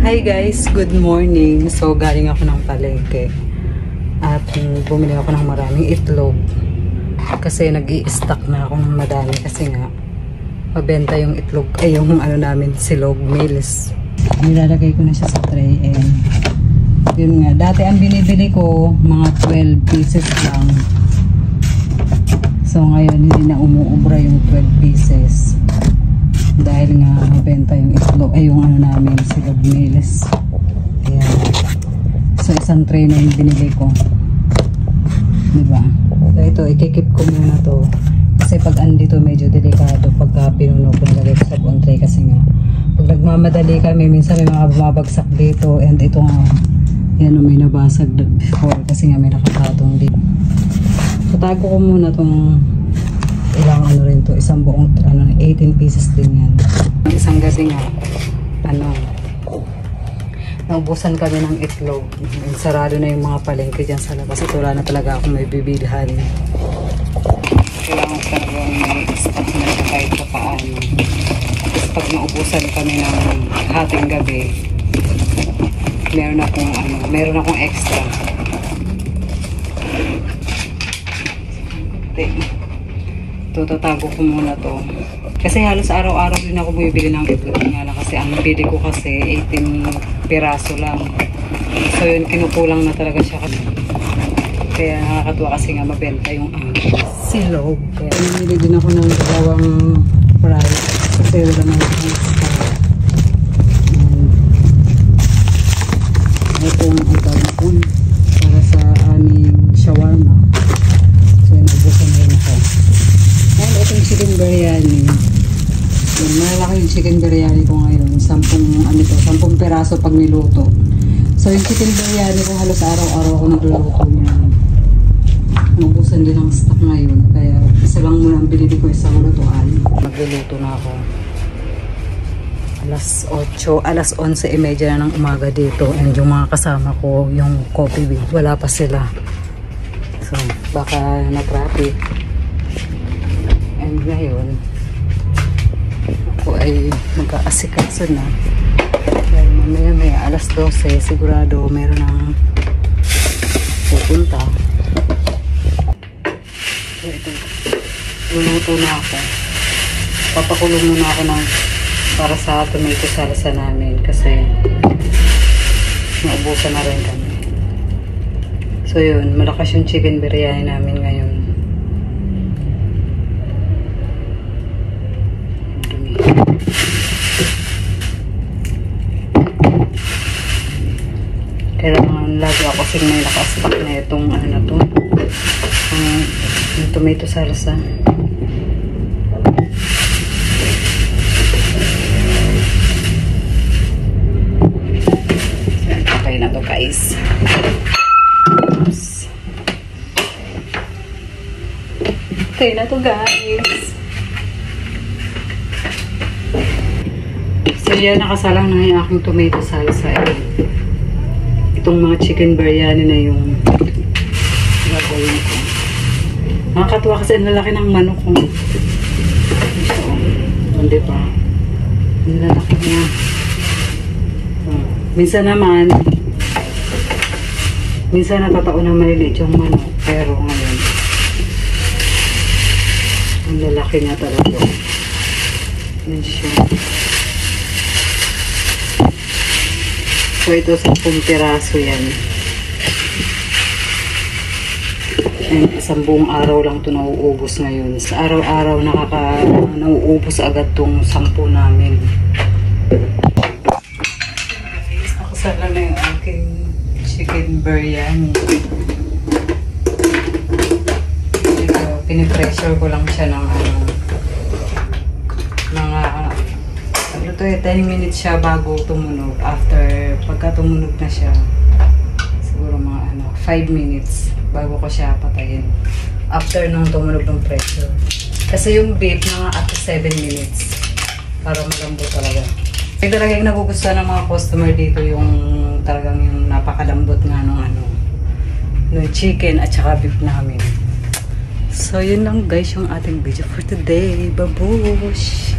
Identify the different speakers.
Speaker 1: Hi guys, good morning. So galing ako ng palengke at bumili ako ng maraming itlog kasi nag-i-stock na ako ng madami kasi nga mabenta yung itlog ay yung ano namin, silog meals. Nilalagay ko na siya sa tray and yun nga, dati ang binibili ko mga 12 pieces lang. So ngayon hindi na umuubra yung 12 pieces. Dahil nga mabenta yung itlog ay yung ano namin, silog meals. Ayan. So isang tray na yung binili ko. Diba? So ito, ikikip ko muna to. Kasi pag andito medyo delikado pagka pinuno ko nalagay ko sa buong tray kasi nga pag nagmamadali kami, minsan may mga bumabagsak dito and ito nga, yan may nabasag before kasi nga may nakapatong dito. So tago ko muna tong ilang ano rin to, isang buong ano, 18 pieces din yan. Isang gabi nga, ano, naubusan kami ng itlog. Sarado na yung mga palengke dyan sa labas. Ito wala na talaga akong may bibilhan. Kailangan talagang may stock na siya kahit pa paano. Tapos pag naubusan kami ng hating gabi, meron akong extra. Tatago ko muna to. Kasi halos araw-araw din ako bumibili ng itlog nga lang kasi ang bili ko kasi 18 piraso lang. So yun, kinukulang na talaga siya. Kaya nakakatuwa kasi nga mabenta yung silog. Kaya bumili din ako ng dalawang fries. Kasi wala naman akong itong agawin para sa aming shawarma. So yun, ubusan na rin ako. And itong chicken biryani. Yun, malaki yung chicken biryani ko ngayon. 10 peraso pag niluto. So yung chicken biryani ko halos araw-araw ako nagluluto niya. Naubusan din ang stock ngayon. Kaya isa lang muna ang binili ko isang lutuan. Magluluto na ako. Alas 11:30 na ng umaga dito. And yung mga kasama ko, yung coffee bean, wala pa sila. So baka na-traffic. And ngayon, ako ay mag-aasikaso na. Dahil mamaya alas 12, sigurado meron ng pupunta. So ito, luluto na ako. Papakulong muna ako para sa tomato salsa namin kasi naubusan na rin kami. So yun, malakas yung chicken biryani namin ngayon. Kailangan lagi ako kasi may nakastock na itong ano na to, yung tomato salsa. Okay na to guys. Oops. Okay na to guys. So yan, nakasalang na yung aking tomato salsa. Itong mga chicken biryani na yung gagawin ko. Nakakatuwa kasi ang lalaki ng manok ko. So, hindi pa. Ang lalaki niya. So, minsan natatao na maliliit yung manok. Pero ngayon, ang lalaki niya talaga. Yan siya. So ito 10 piraso yan. And isang buong araw lang ito nauubos ngayon. Sa araw-araw nauubos agad itong 10 namin. Nakasala na yung aking chicken biryani. Ito, pinipressure ko lang siya ng ito 10 minutes siya bago tumunog. Pagka tumunog na siya, siguro mga 5 minutes bago ko siya patayin. After nung tumunog ng pressure. Kasi yung beef mga up to 7 minutes para malambot talaga. Kaya talaga yung nagugustuhan ng mga customer dito yung talagang yung napakalambot nga ng chicken at saka beef namin. So yun lang guys yung ating video for today. Babush!